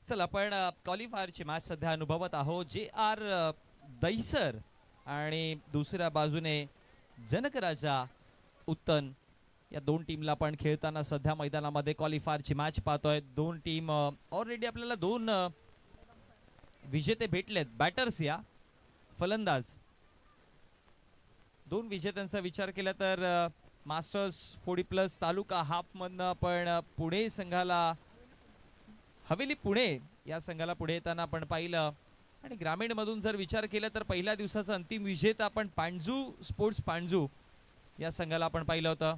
चल आपण क्वालिफायरची मॅच सध्या अनुभवत आहोत. JR दहिसर आणि दुसऱ्या बाजूने जनक राजा उत्तन या दोन टीमला आपण खेळताना सध्या मैदानामध्ये क्वालिफायरची मॅच पाहतोय. दोन टीम ऑलरेडी आपल्याला दोन विजेते भेटलेत. बॅटर्स या फलंदाज दोन विजेत्यांचा विचार केला तर मास्टर्स 40+ तालुका हाफमधनं आपण पुणे संघाला हवेली पुणे या संघाला पुढे येताना आपण पाहिलं. आणि ग्रामीण मधून जर विचार केला तर पहिल्या दिवसाचा अंतिम विजेता आपण पांजू स्पोर्ट्स पांजू या संघाला आपण पाहिलं होतं.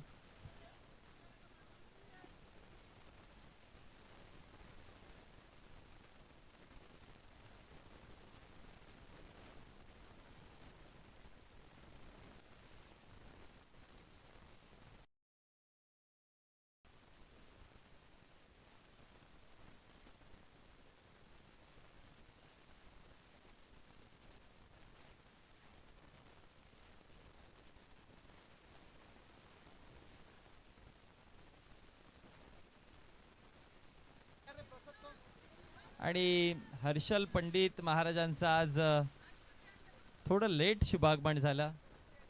आणि हर्षल पंडित महाराजांचा आज थोडं लेट शुभागमन झालं.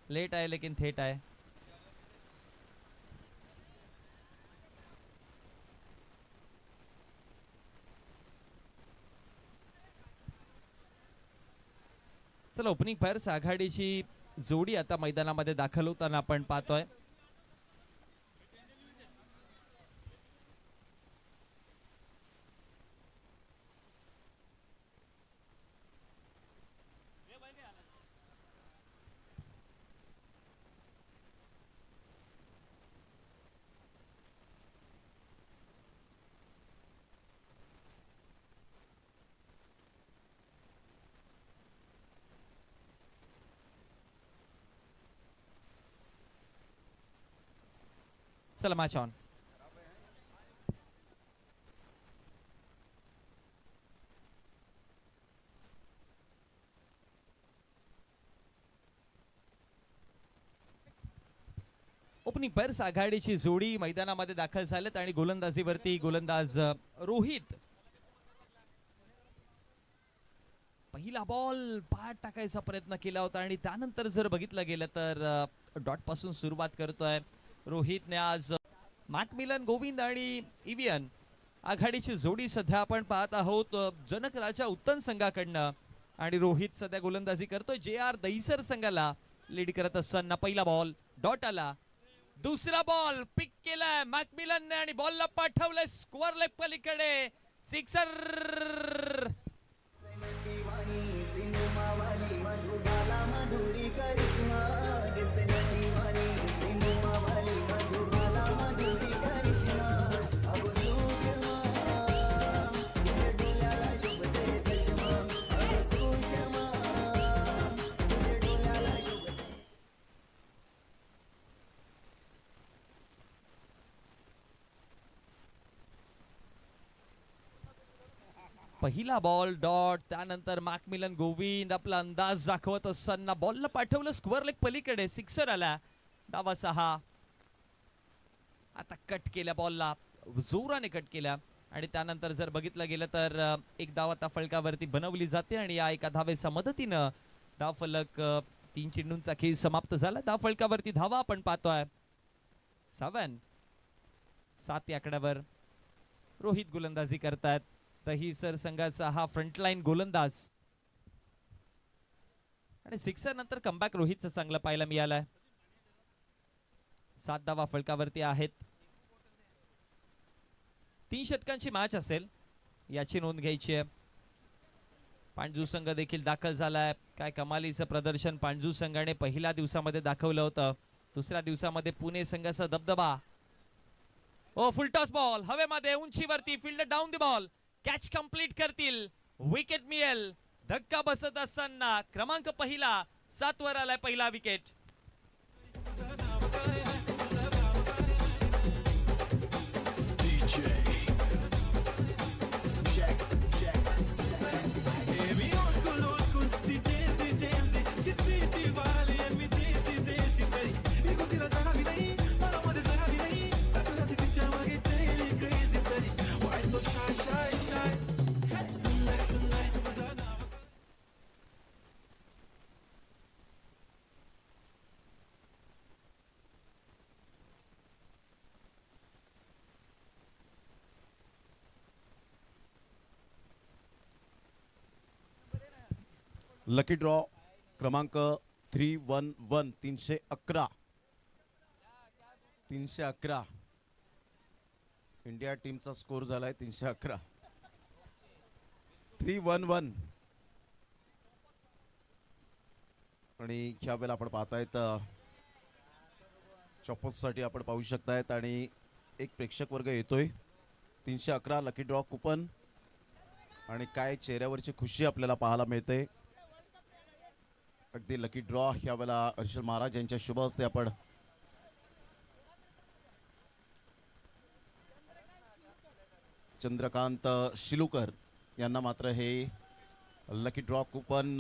लेट आहे लेकिन थेट आहे. चला ओपनिंग फायर्स आघाडीची जोडी आता मैदानामध्ये दाखल होताना आपण पाहतोय. चला मॅच ऑन. ओपनिंग पर्स आघाडीची जोडी मैदानामध्ये दाखल झालेत आणि गोलंदाजीवरती गोलंदाज रोहित. पहिला बॉल पाठ टाकायचा प्रयत्न केला होता आणि त्यानंतर जर बघितलं गेलं तर डॉट पासून सुरुवात करतोय रोहितने. आज मॅकमिलन गोविंद आणि इवियन आघाडीची जोडी सध्या आपण पाहत आहोत जनक राजा उत्तन संघाकडनं. आणि रोहित सध्या गोलंदाजी करतोय JR दहिसर संघाला लीड करत असताना. पहिला बॉल डॉट आला. दुसरा बॉल पिक केलाय मॅकमिलनने आणि बॉलला पाठवलंय स्क्वेअर लेग पलीकडे. सिक्सर. पहिला बॉल डॉट. त्यानंतर मॅकमिलन गोविंद आपला अंदाज दाखवत असताना बॉलला पाठवलं स्क्वेअर लेग पलीकडे. सिक्सर आला. डावा 6. आता कट केल्या बॉलला जोराने कट केल्या आणि त्यानंतर जर बघितलं गेलं तर एक धाव आता फलकावरती बनवली जाते आणि या एका धावेच्या मदतीनं धाव फलक 3 चेंडूंचा खेळ समाप्त झाला. धाव फलकावरती धावा आपण पाहतोय 7 या आकड्यावर. रोहित गोलंदाजी करतायत. दहिसर संघाचा हा फ्रंटलाईन गोलंदाज आणि सिक्सर नंतर कमबॅक रोहितचं चांगलं पाहायला मिळालंय. 7 धावा फलकावरती आहेत. 3 षटकांची मॅच असेल याची नोंद घ्यायची आहे. पांजू संघ देखील दाखल झालाय. काय कमालीचं प्रदर्शन पांजू संघाने पहिल्या दिवसामध्ये दाखवलं होतं. दुसऱ्या दिवसामध्ये पुणे संघाचा दबदबा. फुलटॉस बॉल हवेमध्ये उंचीवरती. Fielder down the ball. Catch complete करतील. विकेट मिळेल. धक्का बसत असताना क्रमांक पहिला 7 वर आलाय पहिला विकेट. लकी ड्रॉ क्रमांक 311 311 311 इंडिया टीमचा स्कोर झालाय 311 311 आणि ह्या वेळेला आपण पाहतायत चॉपर्स साठी आपण पाहू शकतायत आणि एक प्रेक्षक वर्ग येतोय 311 लकी ड्रॉ कुपन आणि काय चेहऱ्यावरची खुशी आपल्याला पाहायला मिळते. अगदी लकी ड्रॉ ह्या वेळेला हर्षल महाराज यांच्या शुभ हस्ते आपण चंद्रकांत शिलूकर यांना मात्र हे लकी ड्रॉ कुपन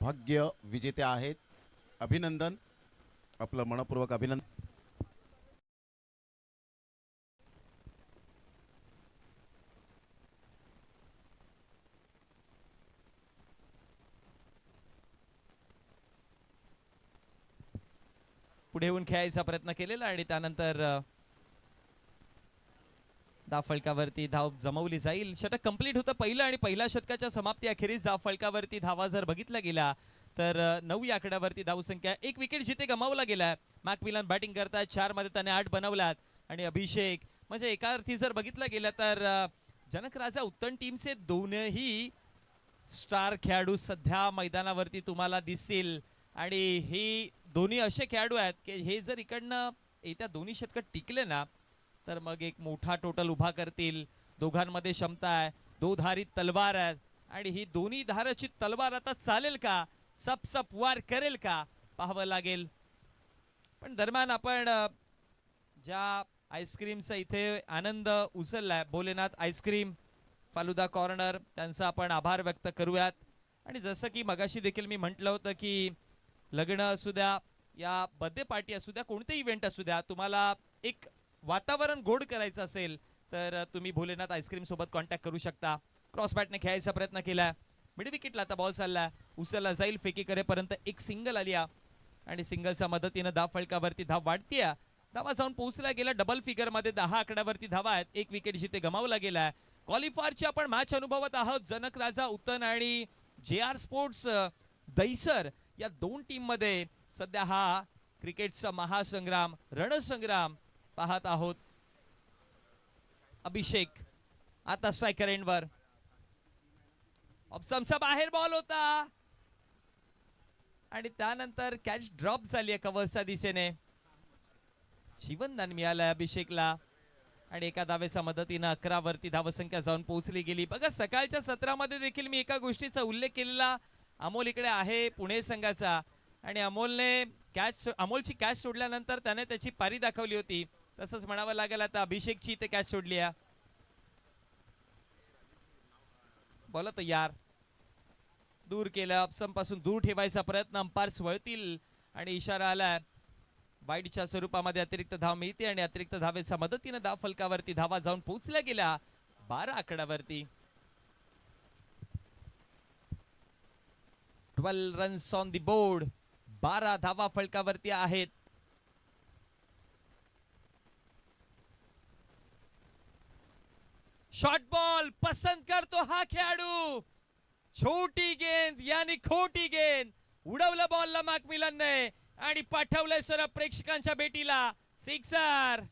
भाग्य विजेते आहेत. अभिनंदन, आपलं मनपूर्वक अभिनंदन. पुढे येऊन खेळायचा प्रयत्न केलेला आणि त्यानंतर धाव फलकावरती धाव जमवली जाईल. षटक कंप्लीट होतं पहिलं आणि पहिल्या षटकाच्या समाप्ती अखेरीस धाव फलकावरती धावा जर बघितला गेला तर 9 या आकड्यावरती धावसंख्या. एक विकेट जिथे गमावला गेला. मॅकमिलन बॅटिंग करतात, 4 मध्ये त्याने 8 बनवलात आणि अभिषेक म्हणजे एका अर्थी जर बघितलं गेलं तर जनक राजा उत्तम टीमचे दोनही स्टार खेळाडू सध्या मैदानावरती तुम्हाला दिसतील आणि हे दोन्ही असे खेळाडू आहेत की हे जर इकडनं येत्या दोन्ही षटकात टिकले ना तर मग एक मोठा टोटल उभा करतील. दोघांमध्ये क्षमता आहे, दोधारी तलवार आहे आणि ही दोन्ही धाराची तलवार आता चालेल का, सप सप वार करेल का पाहावं लागेल. पण दरम्यान आपण ज्या आईस्क्रीमचा इथे आनंद उचललाय, भोलेनाथ आईस्क्रीम फालुदा कॉर्नर, त्यांचा आपण आभार व्यक्त करूयात. आणि जसं की मगाशी देखील मी म्हटलं होतं की लग्न असू द्या या बर्थडे पार्टी असू द्या, कोणते इव्हेंट असू द्या, तुम्हाला एक वातावरण गोड करायचं असेल तर तुम्ही भोलेनाथ आईस्क्रीम सोबत कॉन्टॅक्ट करू शकता. क्रॉस बॅटने खेळायचा प्रयत्न केला, मिड विकेटला आता बॉल चालला, उचलला जाईल फेकी करेपर्यंत एक सिंगल आली आणि सिंगलच्या मदतीनं धाव फलकावरती धाव वाढतीये. धावा जाऊन पोहोचला गेला डबल फिगर मध्ये 10 आकड्यावरती धावा आहेत. एक विकेट जिथे गमावला गेलाय. क्वालिफायरची आपण मॅच अनुभवत आहोत. जनक राजा उत्तन आणि JR स्पोर्ट्स दहिसर या दोन टीम मध्ये सध्या हा क्रिकेटचा महासंग्राम रणसंग्राम पाहत आहोत. अभिषेक आता स्ट्रायकर एंडवर, ऑप्शनचा बाहेर बॉल होता आणि त्यानंतर कॅच ड्रॉप झाली कव्हरच्या दिशेने. जीवनदान मिळालंय अभिषेकला आणि एका धावेच्या मदतीनं 11 वरती धावसंख्या जाऊन पोहोचली गेली. बघा सकाळच्या सत्रामध्ये देखील मी एका गोष्टीचा उल्लेख केलेला. अमोल इकडे आहे पुणे संघाचा आणि अमोलची कॅच सोडल्यानंतर त्याने त्याची पारी दाखवली होती. तसंच म्हणावं लागेल आता अभिषेकची इथे कॅच सोडली आहे. बोला तयार, दूर केलं, अपसम पासून दूर ठेवायचा प्रयत्न, अंपायर्स वळतील आणि इशारा आलाय वाईडच्या स्वरूपामध्ये. अतिरिक्त धाव मिळते आणि अतिरिक्त धावेच्या मदतीने धाव फलकावरती धावा जाऊन पोहोचल्या गेल्या 12 आकड्यावरती. 12 रन्स ऑन द बोर्ड, 12 धावा फलकावरती आहेत. शॉर्ट बॉल पसंत करतो हा खेळाडू. छोटी गेंद यानी खोटी गेंद, उडवलं बॉलला मॅकमिलनने आणि पाठवलंय सर प्रेक्षकांच्या भेटीला. सिक्सर.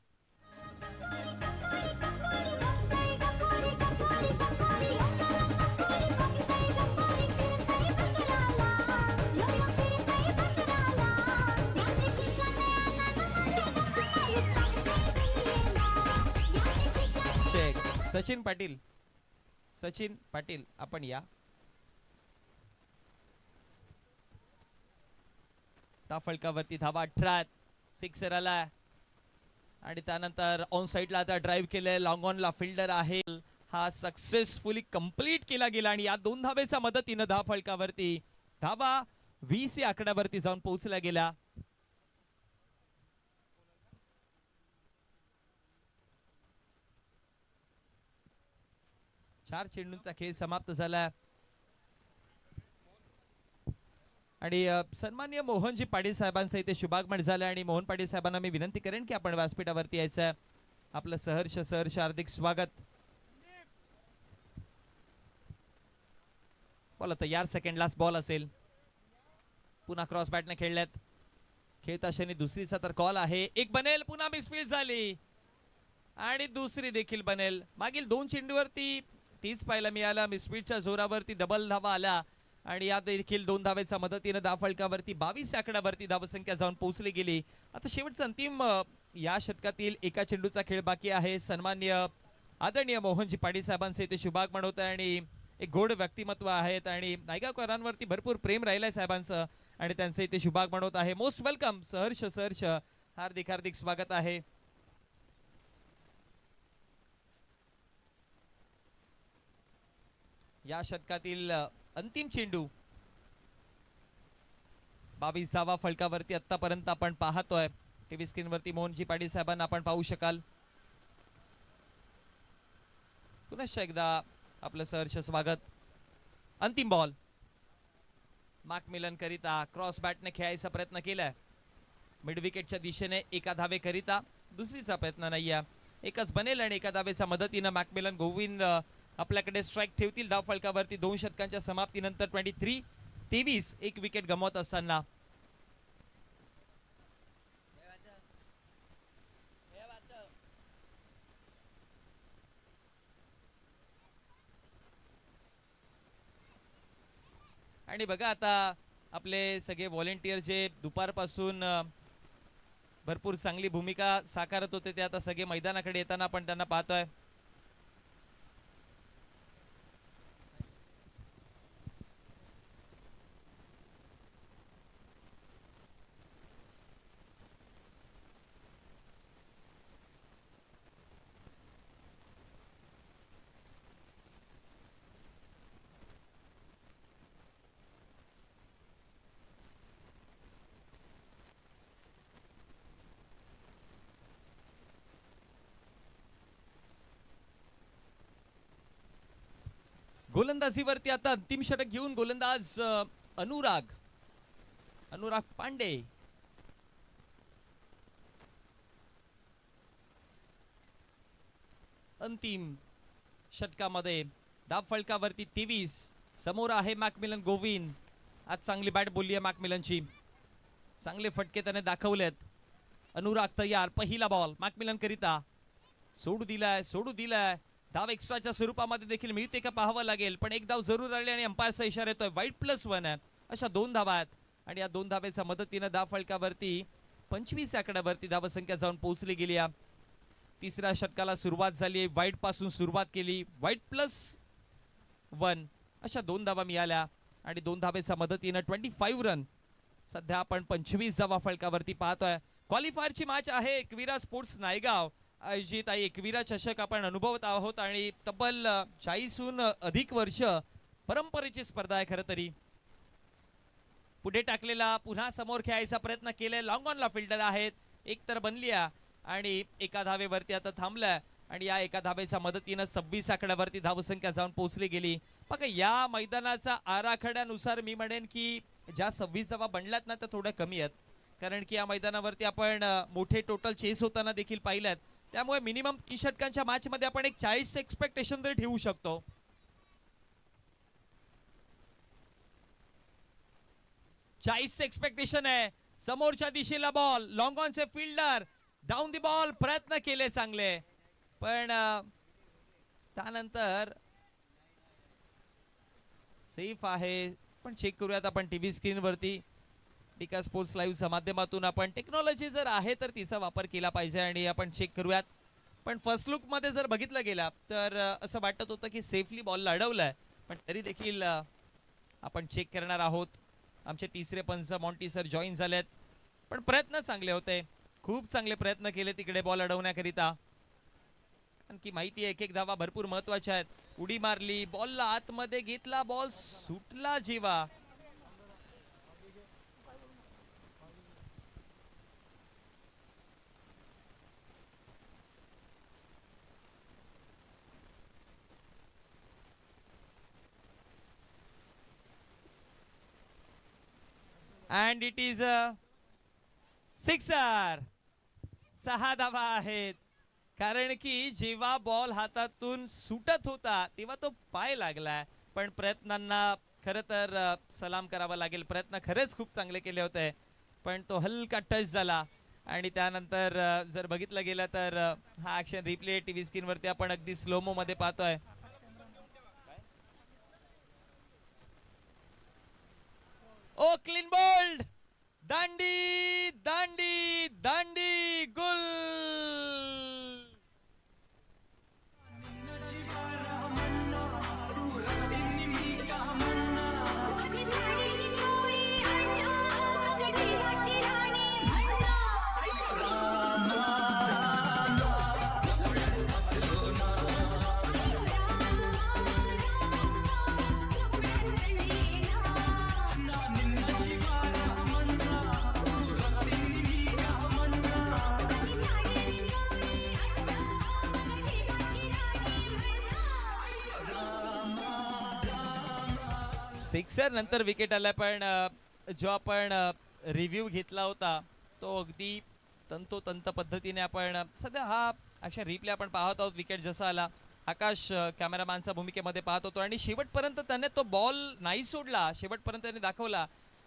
सचिन पाटील, सचिन पाटील आपण या. फलकावरती धावा 18, सिक्सर आला आणि त्यानंतर ऑन साइडला आता ड्राइव्ह केले. लॉंग ऑन ला फिल्डर आहे, हा सक्सेसफुली कंप्लीट केला गेला आणि या 2 धावेच्या मदतीनं धाव फलकावरती धावा 20 या आकड्यावरती जाऊन पोहोचल्या गेल्या. चार चेंडूंचा खेळ समाप्त झाला आणि सन्माननीय मोहनजी पाटील साहेबांचं इथे शुभागमन झालं आणि मोहन पाटील साहेबांना मी विनंती करेन की आपण व्यासपीठावरती यायचं. आपलं सहर्ष हार्दिक स्वागत. बॉल तयार, सेकंड लास्ट बॉल असेल. पुन्हा क्रॉस बॅटने खेळल्यात खेळता क्षणी दुसरीचा तर कॉल आहे. एक बनेल, पुन्हा मिसफील्ड झाली आणि दुसरी देखील बनेल. मागील 2 चेंडूवरती तीच पाहायला मिळाला. मिसफील्डच्या जोरावरती डबल धावा आला आणि या देखील 2 धावेच्या मदतीने धावफलकावरती 22 आकड्यावरती धावसंख्या जाऊन पोहोचली गेली. आता शेवटचा अंतिम या षटकातील एका चेंडूचा खेळ बाकी आहे. सन्मान्य आदरणीय मोहनजी पाटील साहेबांचे इथे शुभागमन होत आहे आणि एक गोड व्यक्तिमत्व आहेत आणि नायगावकरांवरती भरपूर प्रेम राहिलंय साहेबांचं आणि त्यांचं इथे शुभागमन होत आहे. मोस्ट वेलकम, सहर्ष सहर्ष हार्दिक हार्दिक स्वागत आहे. या षटकातील अंतिम चेंडू 22 धावा फलकावरती आतापर्यंत आपण पाहतोय. टीव्ही स्क्रीनवरती मोहनजी पाटील साहेबांना आपण पाहू शकाल. पुनश्च एकदा आपलं सहर्ष स्वागत. अंतिम बॉल मॅकमिलन करिता क्रॉस बॅटने खेळायचा प्रयत्न केलाय. मिड विकेटच्या दिशेने एका धावे करिता दुसरीचा प्रयत्न नाहीये. एकच बनेल आणि एका धावेच्या मदतीने मॅकमिलन गोविंद आपल्याकडे स्ट्राइक ठेवतील धाव फलकावरती. 2 षटकांच्या समाप्तीनंतर 23-23 एक विकेट गमावत असताना आणि बघा आता आपले सगळे व्हॉलेंटियर जे दुपारपासून भरपूर चांगली भूमिका साकारत होते ते आता सगळे मैदानाकडे येताना आपण त्यांना पाहतोय. गोलंदाजीवरती आता अंतिम षटक घेऊन गोलंदाज अनुराग पांडे. अंतिम षटकामध्ये धाव फलकावरती 23. समोर आहे मॅकमिलन गोविंद. आज चांगली बॅट बोलली आहे मॅकमिलनची. चांगले फटके त्याने दाखवलेत. अनुराग तयार. पहिला बॉल मॅकमिलन करिता. सोडू दिलाय. धाव एक्स्ट्राच्या स्वरूपामध्ये देखील मिळते का पाहावं लागेल. पण एक धाव जरूर आली आणि अंपायरचा इशारा येतोय. वाईट +1 आहे. अशा 2 धावा आहेत आणि या 2 धावेच्या मदतीने धाव फलकावरती 25 आकड्यावरती धावसंख्या जाऊन पोहोचली गेली. तिसऱ्या षटकाला सुरुवात झाली. वाईट पासून सुरुवात केली. वाईट +1 अशा 2 धावा मिळाल्या आणि 2 धावेच्या मदतीने 25 रन. सध्या आपण 25 धावा फलकावरती पाहतोय. क्वालिफायरची मॅच आहे. एकविरा स्पोर्ट्स नायगाव आयोजित एकविरा चषक आपण अनुभवत आहोत आणि तब्बल 40हून अधिक वर्ष परंपरेची स्पर्धा आहे. खरं तरी पुढे टाकलेला पुन्हा समोर खेळायचा प्रयत्न केलाय. लॉंग ऑनला फिल्डर आहेत. एक तर बनली आणि एका धावेवरती आता थांबलाय आणि या एका धावेच्या मदतीने 26 आकड्यावरती धावसंख्या जाऊन पोहोचली गेली. बघा या मैदानाचा आराखड्यानुसार मी म्हणेन की ज्या 26 धावा बनल्यात ना त्या थोड्या कमी आहेत. कारण की या मैदानावरती आपण मोठे टोटल चेस होताना देखील पाहिल्यात. त्यामुळे मिनिमम 3 षटकांच्या मॅच मध्ये आपण एक 40 एक्सपेक्टेशन तरी ठेवू शकतो. एक्सपेक्टेशन आहे. समोरच्या दिशेला बॉल. लॉंग ऑनचे फिल्डर डाऊन दी बॉल प्रयत्न केले चांगले पण त्यानंतर सेफ आहे. पण चेक करूयात आपण टीव्ही स्क्रीनवरती. टिका स्पोर्ट्स लाईव्हच्या माध्यमातून आपण टेक्नॉलॉजी जर आहे तर तिचा वापर केला पाहिजे आणि आपण चेक करूयात. पण फर्स्ट लुक मध्ये जर बघितलं गेला तर असं वाटत होतं की सेफली बॉल अडवलाय. पण तरी देखील आपण चेक करणार आहोत. आमचे तिसरे पंच मॉन्टी सर जॉईन झालेत. पण प्रयत्न चांगले होते. खूप चांगले प्रयत्न केले तिकडे बॉल अडवण्याकरिता. आणखी माहिती आहे एक धावा भरपूर महत्वाच्या आहेत. उडी मारली. बॉलला आतमध्ये घेतला. बॉल सुटला जीवा. And it is sixer. 6 धावा आहेत. कारण की जेव्हा बॉल हातातून सुटत होता तेव्हा तो पाय लागलाय पण प्रयत्नांना खरं तर सलाम करावा लागेल. प्रयत्न खरेच खूप चांगले केले होते, पण तो हलका टच झाला. आणि त्यानंतर जर बघितलं गेलं तर हा ऍक्शन रिप्ले टीव्ही स्क्रीन वरती आपण अगदी स्लोमो मध्ये पाहतोय. ओ क्लीन बोल्ड, दांडी दांडी दांडी गुल. सिक्सर नंतर विकेट आला, पण जो आपण रिव्ह्यू घेतला होता तो अगदी तंतोतंत पद्धतीने आपण सध्या हा अशा रिप्ले आपण पाहत आहोत. विकेट जसा आला, आकाश कॅमेरामॅनच्या भूमिकेमध्ये पाहत होतो आणि शेवटपर्यंत त्याने तो बॉल नाही सोडला, शेवटपर्यंत त्याने दाखवला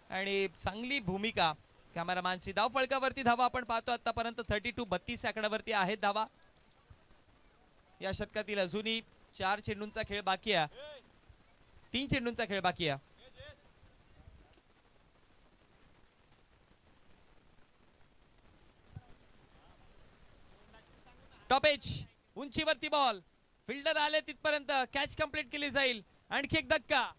आणि चांगली भूमिका कॅमेरामॅनची. धाव फळकावरती धावा आपण पाहतो आतापर्यंत 32 आकड्यावरती आहेत धावा. या षटकातील अजूनही 4 चेंडूंचा खेळ बाकी आहे, 3 चेंडूंचा खेळ बाकी आहे. टॉप एज उंचीवरती बॉल, फिल्डर आले तिथपर्यंत कॅच कंप्लीट केली जाईल. आणखी एक धक्का.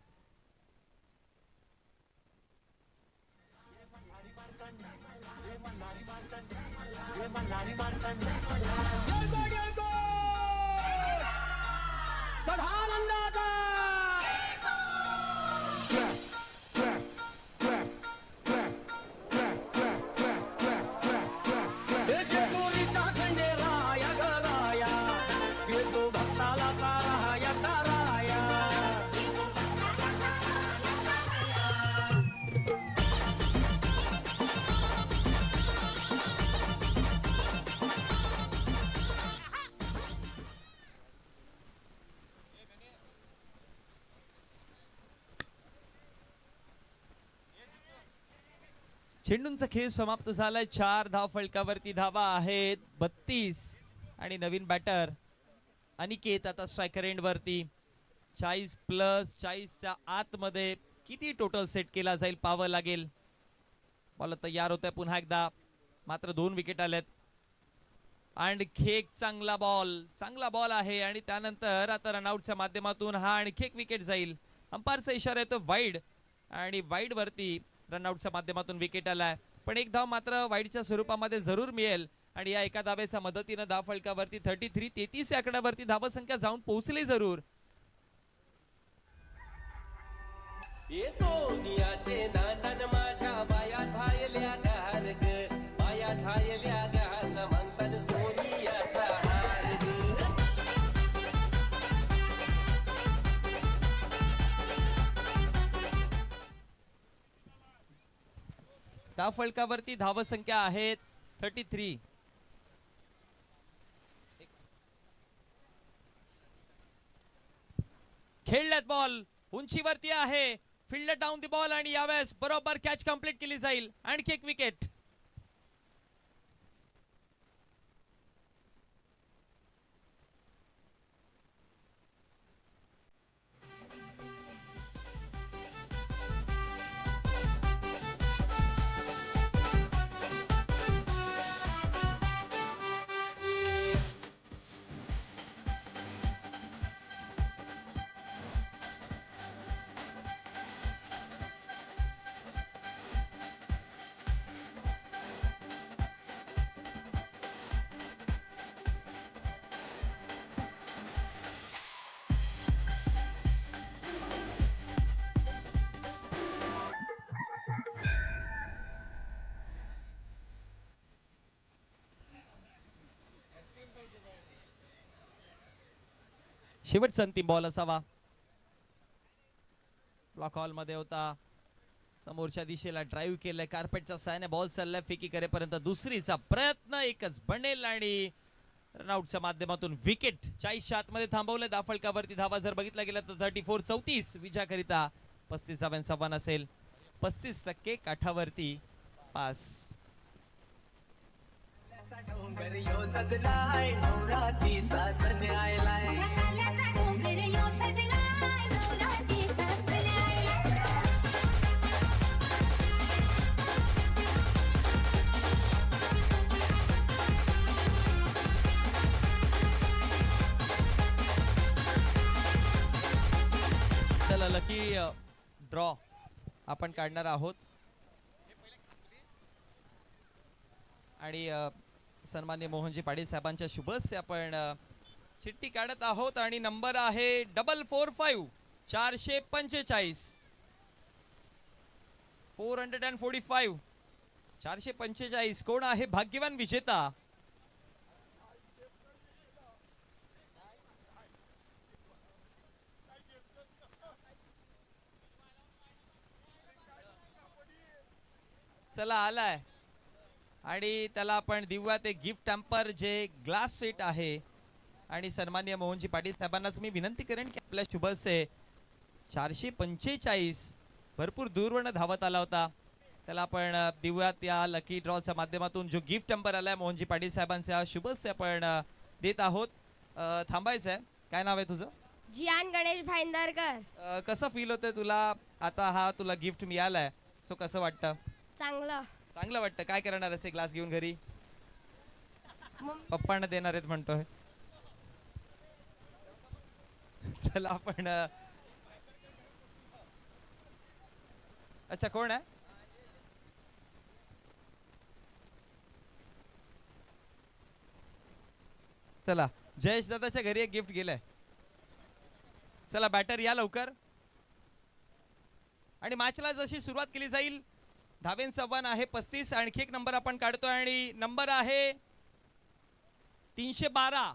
चेंडूंचा खेळ समाप्त झालाय. 4 धाव फलकावरती धावा आहेत 32 आणि नवीन बॅटर अनिकेत आता स्ट्रायकर एंड वरती. 40 प्लस 40च्या आतमध्ये किती टोटल सेट केला जाईल पाहावं लागेल. बॉल तयार होतोय पुन्हा एकदा, मात्र 2 विकेट आलेत. आणखी एक चांगला बॉल आहे आणि त्यानंतर आता रनआउटच्या माध्यमातून हा आणखी एक विकेट जाईल. अंपायरचा इशारा येतो वाईड आणि वाईड वरती रनआउटच्या माध्यमातून विकेट आलाय, पण एक धाव मात्र वाईडच्या स्वरूपामध्ये जरूर मिळेल आणि या एका धावेच्या मदतीने धाव फलकावरती 33 या आकड्यावरती धावसंख्या जाऊन पोहोचली जरूर. सोनियाचे नांदन माझ्या बाया झायल्या गार ग, बाया झायल्या गार म्हणतात सोनियाचा हार ग. धाव फलकावरती धावसंख्या आहेत 33. खेळल्यात बॉल उंचीवरती आहे, फिल्डर डाऊन दी बॉल आणि यावेळेस बरोबर कॅच कंप्लीट केली जाईल. आणखी एक विकेट. शेवटचा अंतिम बॉल असावा. ब्लॉक हॉल मध्ये होता, समोरच्या दिशेला ड्राईव्ह केलाय, कार्पेटच्या साहाय्याने बॉल चाललाय फेकी करेपर्यंत. दुसरीचा प्रयत्न एकच बनेल आणि रनआउटच्या माध्यमातून विकेट. 40च्या आतमध्ये थांबवलंय. दाफळकावरती धावा जर बघितला गेला तर 34-34 विजयाकरिता 35 धावांचा वन असेल. 35% काठावरती पास. डोंगर यो सजलाय नवरात्रीचा सण आयलाय सकाळचा डोंगर यो सजलाय नवरात्रीचा सण आयलाय. चला लकी ड्रॉ आपण काढणार आहोत आणि सन्मान्य मोहनजी पाटील साहेबांच्या शुभ हस्ते आपण चिठ्ठी काढत आहोत आणि नंबर आहे 445 445 445 445. कोण आहे भाग्यवान विजेता? चला आलाय आणि त्याला आपण देऊयात एक गिफ्ट हॅम्पर जे ग्लास सेट आहे. आणि सन्मान्य मोहनजी पाटील साहेबांनाच मी विनंती करेन की आपल्या शुभ हस्ते 445 भरपूर दूरवरनं धावत आला होता, त्याला आपण देऊयात या लकी ड्रॉच्या माध्यमातून जो गिफ्ट हॅम्पर आलाय मोहनजी पाटील साहेबांच्या शुभ हस्ते आपण देत आहोत. थांबायचं आहे. काय नाव आहे तुझं? जियान गणेश भाईंदरकर. कसं फील होतंय तुला आता हा तुला गिफ्ट मिळालाय? सो कसं वाटतं? चांगलं. चांगलं वाटतं. काय करणार असे ग्लास घेऊन घरी? मग पप्पांना देणार आहेत म्हणतोय. चला आपण अच्छा कोण आहे? चला जयेश दादाच्या घरी एक गिफ्ट गेलंय. चला बॅटर या लवकर. आणि मॅचला जशी सुरुवात केली जाईल. धावेंचा वन आहे 35. आणखी एक नंबर आपण काढतोय आणि नंबर आहे 312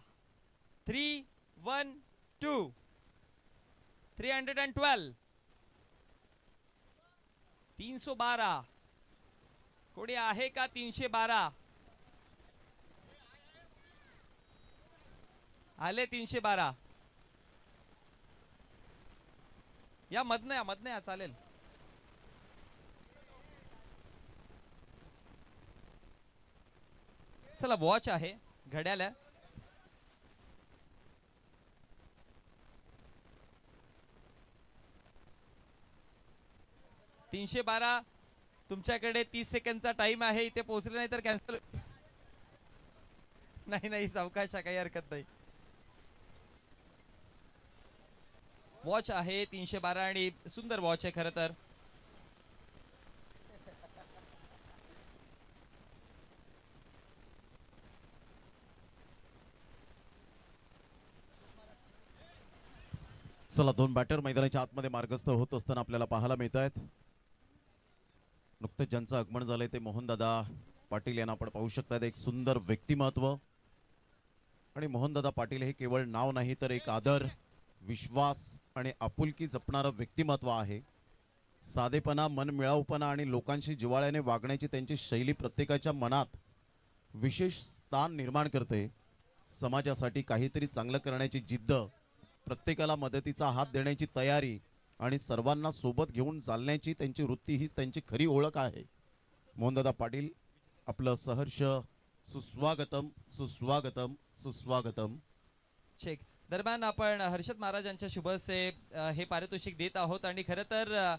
312 312 312. कोणी आहे का 312? आले 312. या मधनं या चालेल. चला वॉच आहे, घड्याळ आहे. $312. तुमच्याकडे 30 सेकंदचा टाइम आहे. इथे पोहोचले नाही तर कॅन्सल. नाही सावकाश, काही हरकत नाही. वॉच आहे 312 आणि सुंदर वॉच आहे खरं तर. चला दोन बॅटर मैदानाच्या आतमध्ये मार्गस्थ होत असताना आपल्याला पाहायला मिळत आहेत. नुकतंच ज्यांचं आगमन झालंय ते मोहनदादा पाटील यांना आपण पाहू शकतात. एक सुंदर व्यक्तिमत्व. आणि मोहनदादा पाटील हे केवळ नाव नाही तर एक आदर, विश्वास आणि आपुलकी जपणारं व्यक्तिमत्व आहे. साधेपणा, मनमिळाऊपणा आणि लोकांशी जिव्हाळ्याने वागण्याची त्यांची शैली प्रत्येकाच्या मनात विशेष स्थान निर्माण करते. समाजासाठी काहीतरी चांगलं करण्याची जिद्द, प्रत्येकाला मदतीचा हात देण्याची तयारी आणि सर्वांना सोबत घेऊन चालण्याची त्यांची वृत्ती हीच त्यांची खरी ओळख आहे. मोहनदादा पाटील आपलं सहर्ष सुस्वागतम सुस्वागतम सुस्वागतम. चेक दरम्यान आपण हर्षद महाराजांच्या शुभ हस्ते हे पारितोषिक देत आहोत. आणि खरं तर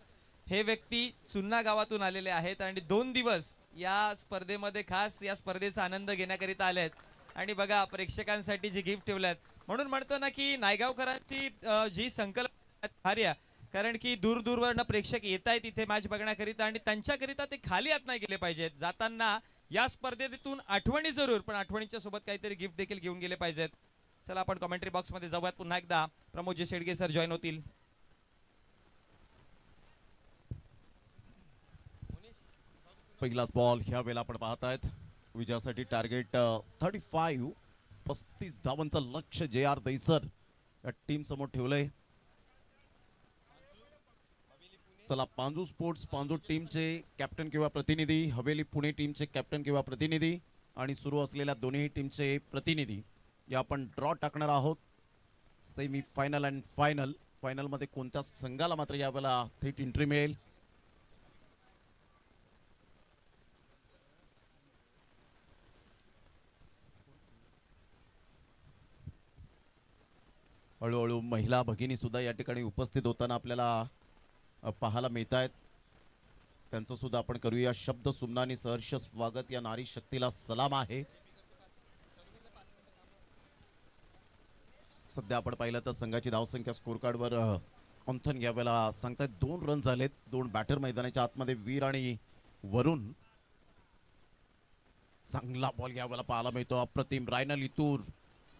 हे व्यक्ती चुन्ना गावातून आलेले आहेत आणि 2 दिवस या स्पर्धेमध्ये खास या स्पर्धेचा आनंद घेण्याकरिता आले आहेत. आणि बघा प्रेक्षकांसाठी जे गिफ्ट ठेवलेत. म्हणून म्हणतो ना की नायगावकरांची जी संकल्पना कार्य, कारण की दूरवरनं प्रेक्षक येत आहेत इथे मॅच बघण्याकरिता आणि त्यांच्याकरिता ते खाली आत नाही गेले पाहिजेत. जाताना या स्पर्धेतून आठवणी जरूर, पण आठवणीच्या सोबत काहीतरी गिफ्ट देखील घेऊन गेले पाहिजेत. चला आपण कमेंट्री बॉक्स मध्ये जाऊयात. पुन्हा एकदा प्रमोदजी शेडगे सर जॉईन होतील. पहिलाच बॉल ह्या वेळेला आपण पाहतायत. विजयासाठी टार्गेट 35 धावांचं लक्ष्य जे आर दैसर या टीम समोर ठेवलंय. चला पांजू स्पोर्ट्स पांजू टीमचे कॅप्टन किंवा प्रतिनिधी, हवेली पुणे टीमचे कॅप्टन किंवा प्रतिनिधी आणि सुरू असलेल्या दोन्ही टीमचे प्रतिनिधी या आपण ड्रॉ टाकणार आहोत. Semi final and final final मध्ये कोणत्या संघाला मात्र यावेळेला थेट एंट्री मिळेल. हळूहळू महिला भगिनी सुद्धा या ठिकाणी उपस्थित होताना आपल्याला पाहायला मिळत आहेत. त्यांचं सुद्धा आपण करूया शब्द सुमनानी सहर्ष स्वागत. या नारी शक्तीला सलाम आहे. सध्या आपण पाहिलं तर संघाची धावसंख्या स्कोर कार्डवर ऑन्थन यावेळेला सांगतायत 2 रन झालेत. 2 बॅटर मैदानाच्या आतमध्ये वीर आणि वरुण. चांगला बॉल यावेळेला पाहायला मिळतो. अप्रतिम रायनल इतूर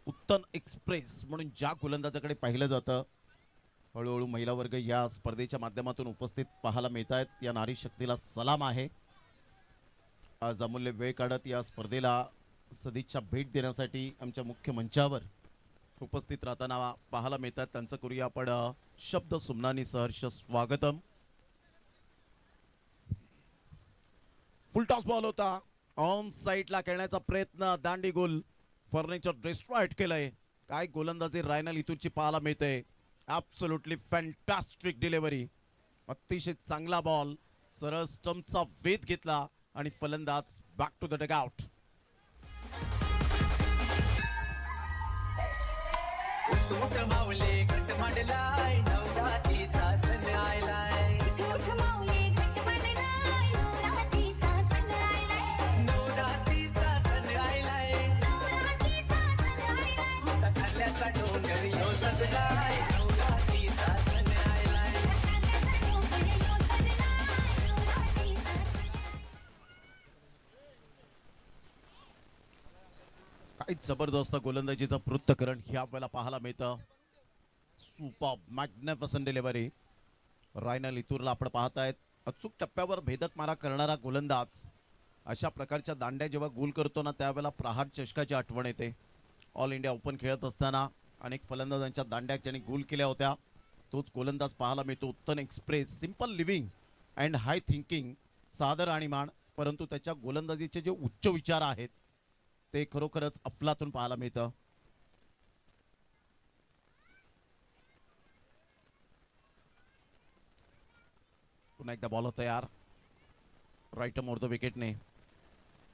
उत्तन एक्सप्रेस म्हणून ज्या गोलंदाजाकडे पाहिलं जातं. हळूहळू महिला वर्ग या स्पर्धेच्या माध्यमातून उपस्थित पाहायला मिळत आहेत. या नारी शक्तीला सलाम आहे. आज अमूल्य वेळ काढत या स्पर्धेला सदिच्छा भेट देण्यासाठी आमच्या मुख्य मंचावर उपस्थित राहताना पाहायला मिळतात. त्यांचं करूया आपण शब्द सुमनानी सहर्ष स्वागतम. फुल टॉस बॉल होता. ऑन साईडला खेळण्याचा प्रयत्न. दांडी गोल फर्निचर डिस्ट्रॉयड केलंय. काय गोलंदाजी रायनल इतूरची पाहायला मिळते. Absolutely fantastic delivery. अतिशय चांगला बॉल. सरळ स्टंपचा वेध घेतला आणि फलंदाज बॅक टू द डगआउट. उठ माऊली घट मांडलाय नवरात्रीचा सण आलाय. उठ माऊली घट मांडलाय नवरात्रीचा सण आलाय. नवरात्रीचा सण आलाय. नवरात्रीचा सण आलाय. सकाळचा डोंगर यो सजलाय. नवरात्रीचा सण आलाय. काय जबरदस्त गोलंदाजीचं पृथ्थकरण ह्या वेळेला पाहायला मिळतं. Super magnificent delivery. रायनल इतूरला आपण पाहतायत. अचूक टप्प्यावर भेदक मारा करणारा गोलंदाज. अशा प्रकारच्या दांड्या जेव्हा गोल करतो ना त्यावेळेला प्रहार चषकाची आठवण येते. ऑल इंडिया ओपन खेळत असताना अनेक फलंदाजांच्या दांड्या ज्यांनी गोल केल्या होत्या तोच गोलंदाज पाहायला मिळतो. उत्तन express. Simple living and high thinking. सादर आणीमान परंतु त्याच्या गोलंदाजीचे जे उच्च विचार आहेत ते खरोखरच अफलातून पाहायला मिळतं. पुन्हा एकदा बॉल तयार. राईट मोर द विकेटने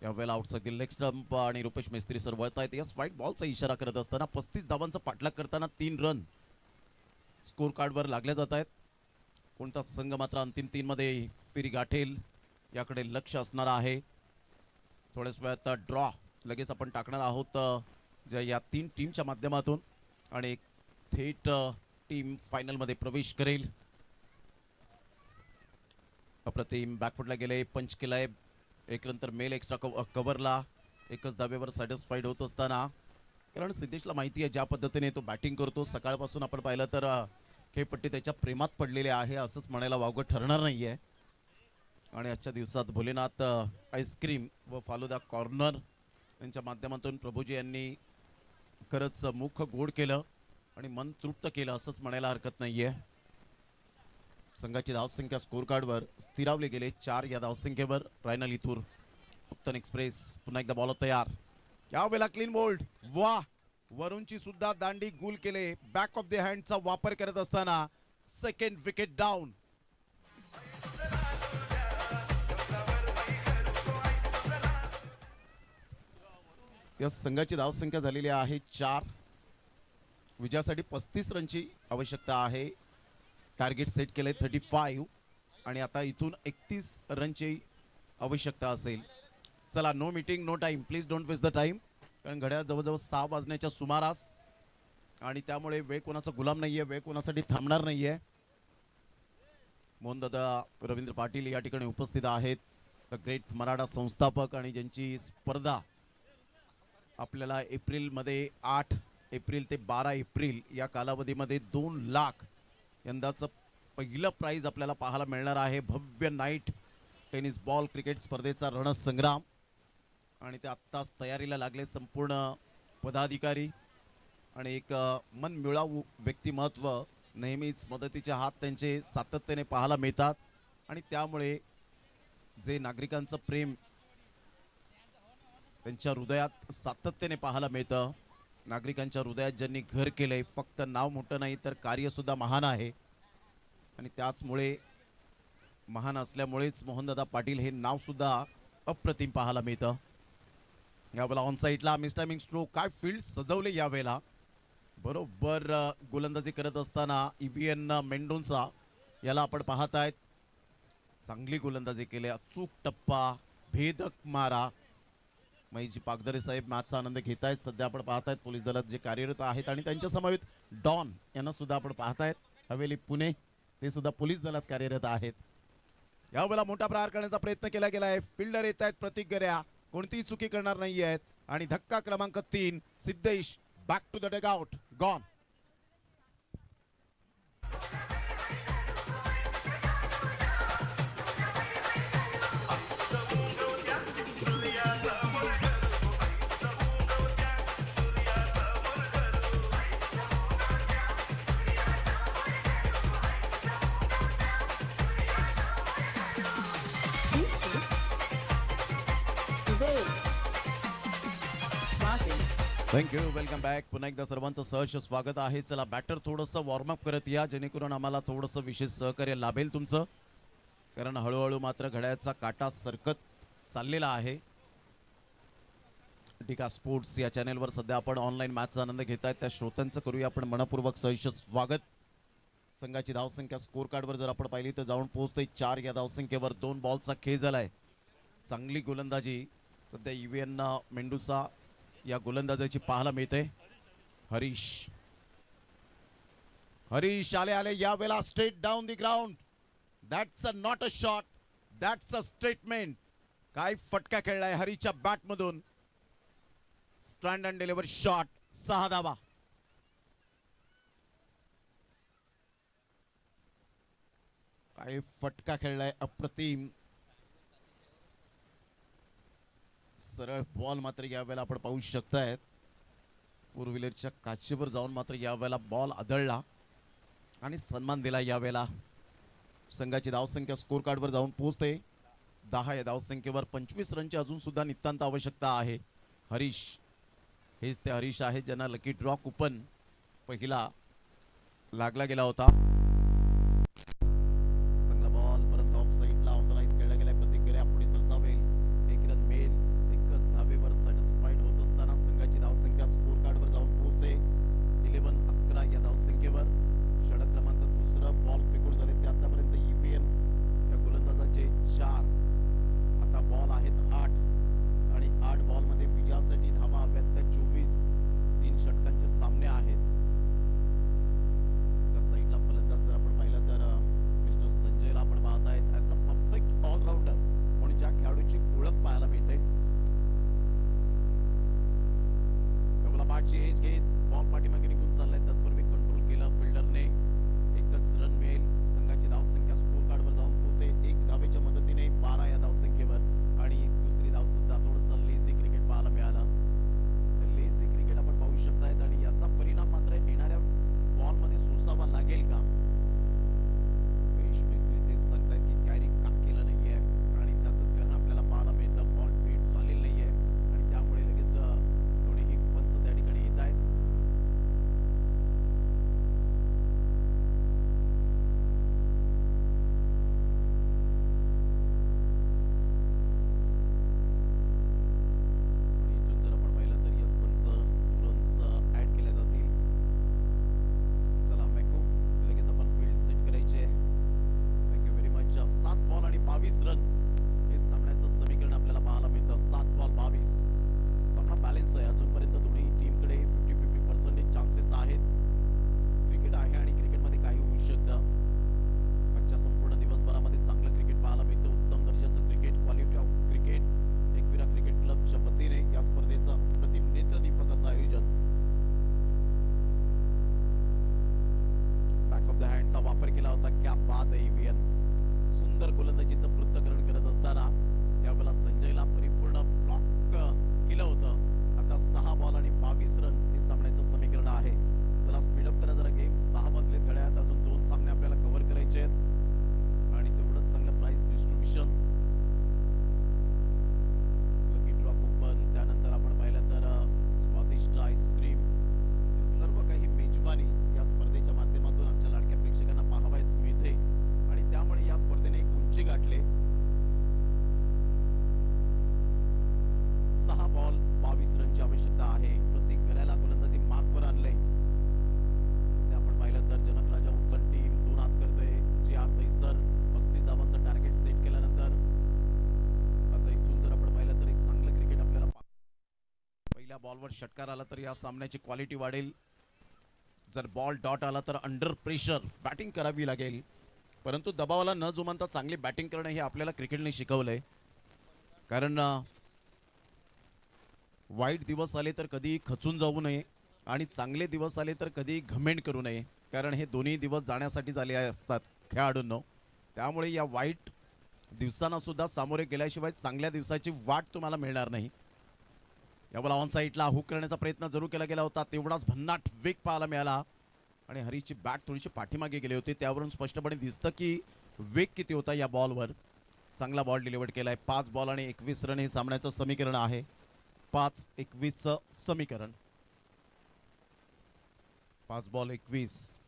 यावेळेला आउटसाइड लेग स्टंप आणि रुपेश मिस्त्री सर वळत आहेत. यस व्हाईट बॉलचा इशारा करत असताना 35 धावांचा पाठलाग करताना 3 रन स्कोर कार्डवर लागले जात आहेत. कोणता संघ मात्र अंतिम 3 मध्ये फेरी गाठेल याकडे लक्ष असणार आहे. थोड्याच वेळात ड्रॉ लगेच आपण टाकणार आहोत ज्या या 3 टीमच्या माध्यमातून आणि थेट टीम फायनलमध्ये प्रवेश करेल. अप्रतिम बॅकफुटला गेले. पंच केलाय. एक नंतर मेल एक्स्ट्रा कव्हरला. एकच धाब्यावर सॅटिस्फाईड होत असताना कारण सिद्धेशला माहिती आहे ज्या पद्धतीने तो बॅटिंग करतो. सकाळपासून आपण पाहिलं तर खेळपट्टी त्याच्या प्रेमात पडलेली आहे असंच म्हणायला वावगं ठरणार नाही आहे. आणि आजच्या दिवसात भोलेनाथ आईस्क्रीम व फालुदा कॉर्नर यांच्या माध्यमातून प्रभूजी यांनी खरंच मुख गोड केलं आणि मन तृप्त केलं असंच म्हणायला हरकत नाहीये. संघाची धावसंख्या स्कोर कार्डवर स्थिरावले गेले 4 या धावसंख्येवर. रायनल इतूर. उत्तन एक्सप्रेस. पुन्हा एकदा बॉल तयार. यावेळेला क्लीन बोल्ड. वा. वरुणची सुद्धा दांडी गुल केले. बॅक ऑफ द हँडचा वापर करत असताना सेकंड विकेट डाऊन. या संघाची धावसंख्या झालेली आहे 4. विजयासाठी 35 रनची आवश्यकता आहे. टार्गेट सेट केले 35 आणि आता इथून 31 रनची आवश्यकता असेल. चला no meeting no time. Please don't waste the time. कारण घड्याळ जवळजवळ 6 वाजण्याच्या सुमारास आणि त्यामुळे वेळ कोणाचा गुलाम नाहीये. वेळ कोणासाठी थांबणार नाहीये. मोहनदादा रवींद्र पाटील या ठिकाणी उपस्थित आहेत. द ग्रेट मराठा संस्थापक आणि ज्यांची स्पर्धा आपल्याला एप्रिलमध्ये 8 एप्रिल ते 12 एप्रिल या कालावधीमध्ये 2 लाख यंदाचं पहिलं प्राइज आपल्याला पाहायला मिळणार आहे. भव्य नाईट टेनिस बॉल क्रिकेट स्पर्धेचा रणसंग्राम आणि ते आत्ताच तयारीला लागले संपूर्ण पदाधिकारी आणि एक मनमिळावू व्यक्तिमत्व. नेहमीच मदतीचे हात त्यांचे सातत्याने पाहायला मिळतात आणि त्यामुळे जे नागरिकांचं प्रेम त्यांच्या हृदयात सातत्याने पाहायला मिळतं नागरिकांच्या हृदयात ज्यांनी घर केलंय, फक्त नाव मोठं नाही तर कार्य सुद्धा महान आहे आणि त्याचमुळे महान असल्यामुळेच मोहनदादा पाटील हे नाव सुद्धा अप्रतिम पाहायला मिळतं. यावेळेला ऑन साईडला मिस टायमिंग स्ट्रोक, काय फील्ड सजवले यावेळेला. बरोबर गोलंदाजी करत असताना EVN मेंडोन्सा याला आपण पाहतायत, चांगली गोलंदाजी केली, अचूक टप्पा, भेदक मारा. महेशजी पागदरे साहेब मॅचचा आनंद घेत आहेत. सध्या आपण पाहतायत पोलीस दलात जे कार्यरत आहेत आणि त्यांच्या समवेत डॉन यांना सुद्धा आपण पाहतायत. हवेली पुणे ते सुद्धा पोलीस दलात कार्यरत आहेत. यावेळेला मोठा प्रहार करण्याचा प्रयत्न केला गेला आहे. फिल्डर येत आहेत प्रतीक गऱ्या, कोणतीही चुकी करणार नाही आहेत आणि धक्का क्रमांक 3 Siddhesh back to the dugout, gone. Thank you, welcome back. पुन्हा एकदा सर्वांचं सहर्ष स्वागत आहे. चला बॅटर थोडंसं वॉर्मअप करत या, जेणेकरून आम्हाला थोडंसं विशेष सहकार्य लाभेल तुमचं, कारण हळूहळू मात्र घड्याळाचा काटा सरकत चाललेला आहे. टीका स्पोर्ट्स या चॅनेलवर सध्या आपण ऑनलाईन मॅचचा आनंद घेतायत त्या श्रोत्यांचं करूया आपण मनपूर्वक सहर्ष स्वागत. संघाची धावसंख्या स्कोर कार्डवर जर आपण पाहिली तर जाऊन पोहोचते 4 या धावसंख्येवर. 2 बॉलचा खेळ झालाय. चांगली गोलंदाजी सध्या EVN मेंडोन्सा या गोलंदाजाची पाहायला मिळते. हरीश आले यावेळेला straight down the ground. That's a not a shot, that's a statement. काय फटका खेळलाय हरीशच्या बॅट मधून. स्टँड अँड डिलिव्हर शॉट, 6 धावा. काय फटका खेळलाय, अप्रतिम. सरळ बॉल मात्र यावेळेला आपण पाहू शकतायत. 4 व्हीलरच्या काचेवर जाऊन मात्र यावेळेला बॉल आदळला आणि सन्मान दिला. यावेळेला संघाची धावसंख्या स्कोर कार्डवर जाऊन पोहोचते 10 या धावसंख्येवर. 25 रनची अजून सुद्धा नितांत आवश्यकता आहे. हरीश, हेच ते हरीश आहे ज्यांना लकी ड्रॉ कुपन पहिला लागला गेला होता. चांगला बॉल परत ऑफ साईडला ऑथराइज केला गेला. प्रतीक गऱ्या पुढे सरसावेल. 1 रन मिळेल. एकच धावेवर सॅटिस्फाईड होत असताना संघाची धावसंख्या स्कोर कार्डवर जाऊन पोहोचते 11-11 या धावसंख्येवर. षटक क्रमांक 2 बॉल फेकून झाले ते आतापर्यंत EVN या गोलंदाजाचे 4. आता बॉल आहेत 8 आणि 8 बॉल मध्ये विजयासाठी धावा हव्यात त्या 24. 3 षटकांचे सामने आहेत. त्या साईडला फलंदाज जर आपण पाहिला तर मिस्टर संजयला आपण पाहतायत ॲज अ परफेक्ट ऑलराऊंडर म्हणून ज्या खेळाडूची ओळख पाहायला मिळते. बॅटची एज घेत बॉल पाठीमागे निघून चाललाय. तत्पूर्वी कंट्रोल केलं फिल्डरने. एकच रन मिळेल. संघाची धावसंख्या स्कोर कार्डवर जाऊन पोहोचते 1 धावेच्या मदतीने 12 या धावसंख्येवर आणि दुसरी धाव सुद्धा थोडंसं लेझी क्रिकेट पाहायला मिळालं. लेझी क्रिकेट आपण पाहू शकतायत आणि याचा परिणाम मात्र येणाऱ्या बॉलमध्ये सोसावा लागेल का. ते सांगतायत की कॅरी का केलं नाहीये आणि त्याचंच कारण आपल्याला पाहायला मिळतं. बॉल फीट झालेलं नाहीये आणि त्यामुळे लगेच दोन्हीही पंच त्या ठिकाणी येत आहेत. आणि इथून जर आपण पाहिलं तर यस पंच रन्स ऍड केल्या जातील. चला मॅको, लगेच आपण फील्ड सेट करायचे. Thank you very much. 7 बॉल आणि 22 रन हे सामन्याचं समीकरण आपल्याला पाहायला मिळतं. 7 बॉल 22. सामना बॅलन्स आहे. अजूनपर्यंत दोन्ही टीमकडे 50-50% चान्सेस आहेत. क्रिकेट आहे आणि क्रिकेटमध्ये काही होऊ शकतं. आजच्या संपूर्ण दिवसभरामध्ये चांगलं क्रिकेट पाहायला मिळतं. उत्तम दर्जाचं cricket, quality of cricket. Ekvira cricket क्लबच्या वतीने या स्पर्धेचं अप्रतिम नेत्रदीपक असं आयोजन. बॅक ऑफ द हँडचा वापर केला होता. क्या बात आहे EVN. सुंदर गोलंदाजीचं पृथक्करण करत असताना यावेळेला संजयला परिपूर्ण ब्लॉक केलं होतं. आता 6 बॉल आणि 22 रन हे सामन्याचं समीकरण आहे. चला स्पीडअप करा जरा गेम. 6 वाजले घड्याळात. अजून 2 सामने आपल्याला कव्हर करायचे आहेत आणि तेवढंच चांगलं price distribution. Lucky draw coupon, त्यानंतर आपण पाहिलं तर स्वादिष्ट आईस्क्रीम बॉलवर षटकार आला तर या सामन्याची क्वालिटी वाढेल. जर बॉल डॉट आला तर अंडर प्रेशर बॅटिंग करावी लागेल. परंतु दबावाला न जुमानता चांगली बॅटिंग करणं हे आपल्याला क्रिकेटने शिकवलंय. कारण वाईट दिवस आले तर कधी खचून जाऊ नये आणि चांगले दिवस आले तर कधी घमेंड करू नये. कारण हे दोन्ही दिवस जाण्यासाठीच आले असतात खेळाडूंनो. त्यामुळे या वाईट दिवसांना सुद्धा सामोरे गेल्याशिवाय चांगल्या दिवसाची वाट तुम्हाला मिळणार नाही. यावेळेला ऑन साईडला हुक करण्याचा प्रयत्न जरूर केला गेला होता. तेवढाच भन्नाट वेग पाहायला मिळाला आणि हरीची बॅट थोडीशी पाठीमागे गेली होती. त्यावरून स्पष्टपणे दिसतं की वेग किती होता या बॉलवर. चांगला बॉल डिलिव्हर केलाय. 5 बॉल आणि 21 रन हे सामन्याचं समीकरण आहे. 5-21चं समीकरण. 5 बॉल 21.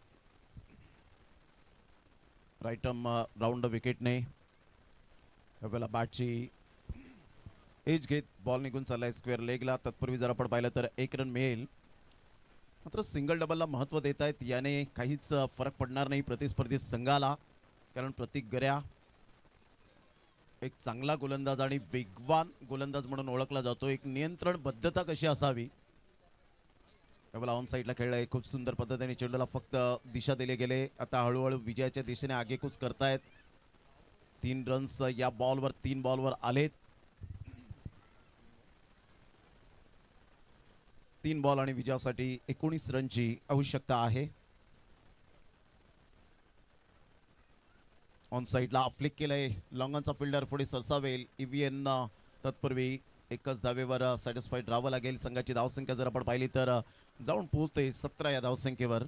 राईट आर्म राऊंड विकेटने यावेळेला बॅटची एज घेत बॉल निघून चाललाय स्क्वेअर लेगला. तत्पूर्वी जर आपण पाहिलं तर 1 रन मिळेल. मात्र सिंगल डबलला महत्त्व देत आहेत. याने काहीच फरक पडणार नाही प्रतिस्पर्धी संघाला. कारण प्रतीक गऱ्या एक चांगला गोलंदाज आणि वेगवान गोलंदाज म्हणून ओळखला जातो. एक नियंत्रणबद्धता कशी असावी यावेळेला ऑन साईडला खेळलाय. खूप सुंदर पद्धतीने चेंडूला फक्त दिशा दिले गेले. आता हळूहळू विजयाच्या दिशेने आगेकूच करतायत. 3 रन्स या बॉलवर 3 बॉलवर आलेत. 3 बॉल आणि विजयासाठी 19 रनची आवश्यकता आहे. ऑन साईडला फ्लिक केलंय. लॉंगॉनचा फिल्डर पुढे सरसावेल. EVN तत्पूर्वी एकच धावेवर सॅटिस्फाईड राहावं लागेल. संघाची धावसंख्या जर आपण पाहिली तर जाऊन पोहोचते 17 या धावसंख्येवर.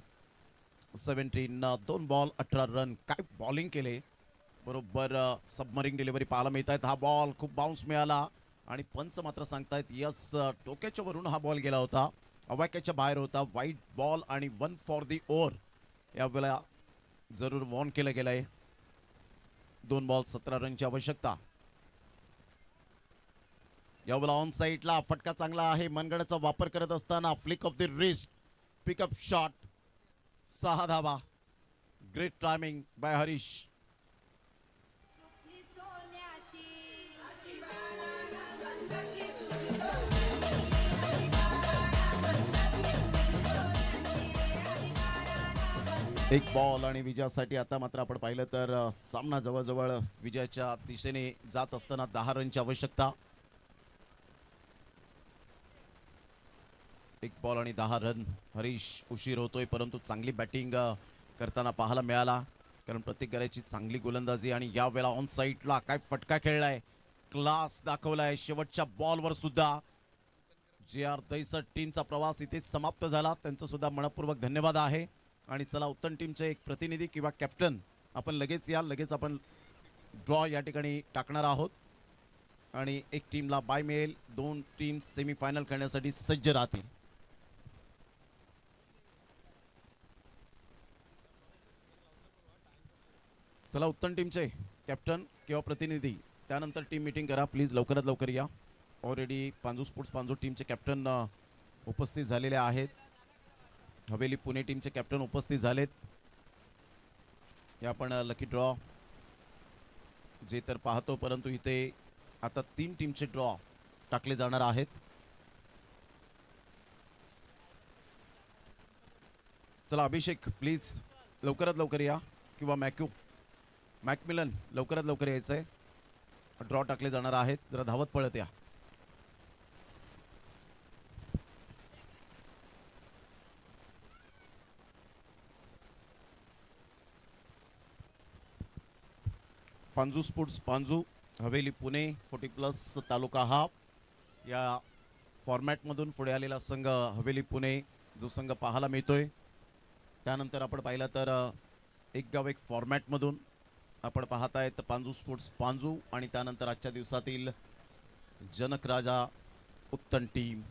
17 2 बॉल 18 रन. काय बॉलिंग केले. बरोबर सबमरिंग डिलिव्हरी पाहायला मिळत आहेत. हा बॉल खूप बाउन्स मिळाला आणि पंच मात्र सांगतायत यस डोक्याच्या वरून हा बॉल गेला होता. अवाक्याच्या बाहेर होता. वाईट बॉल आणि 1 फॉर दी ओव्हर यावेळेला जरूर वॉर्न केलं गेलंय. 2 बॉल 17 रनची आवश्यकता. यावेळेला ऑन साईडला फटका चांगला आहे. मनगडाचा वापर करत असताना flick off the wrist pickup shot. 6 धावा. Great timing by Harish. एक बॉल आणि विजयासाठी आता मात्र आपण पाहिलं तर सामना जवळजवळ विजयाच्या दिशेने जात असताना 10 रनची आवश्यकता. 1 बॉल आणि 10 रन. हरीश उशीर होतोय परंतु चांगली बॅटिंग करताना पाहायला मिळाला. कारण प्रत्येक गऱ्याची चांगली गोलंदाजी आणि यावेळेला ऑन साईडला काय फटका खेळलाय. क्लास दाखवलाय. शेवटच्या बॉलवर सुद्धा JR दैसट टीमचा प्रवास इथे समाप्त झाला. त्यांचं सुद्धा मनपूर्वक धन्यवाद आहे. आणि चला उत्तम टीमचे एक प्रतिनिधी किंवा कॅप्टन आपण लगेच या. लगेच आपण ड्रॉ या ठिकाणी टाकणार आहोत आणि एक टीमला बाय मिळेल. 2 टीम सेमीफायनल खेळण्यासाठी सज्ज राहतील. चला उत्तम टीमचे कॅप्टन किंवा प्रतिनिधी त्यानंतर टीम मीटिंग करा प्लीज. लवकरात लवकर या. ऑलरेडी पांजू स्पोर्ट्स पांजू टीमचे कॅप्टन उपस्थित झालेले आहेत. हवेली पुणे टीमचे कॅप्टन उपस्थित झालेत. हे आपण लकी ड्रॉ जे तर पाहतो परंतु इथे आता 3 टीमचे ड्रॉ टाकले जाणार आहेत. चला अभिषेक प्लीज लवकरात लवकर या किंवा मॅकमिलन लवकरात लवकर यायचं आहे. ड्रॉ टाकले जाणार आहेत. जरा धावत पळत या. पांजू स्पोर्ट्स पांजू हवेली पुणे 40+ तालुका हा या फॉर्मॅटमधून पुढे आलेला संघ हवेली पुणे जो संघ पाहायला मिळतोय. त्यानंतर आपण पाहिलं तर एक गाव एक फॉर्मॅटमधून आपण पाहत आहेत पांजू स्पोर्ट्स पांजू आणि त्यानंतर आजच्या दिवसातील जनक राजा उत्तम टीम.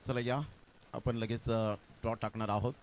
चला या आपण लगेच ड्रॉ टाकणार आहोत.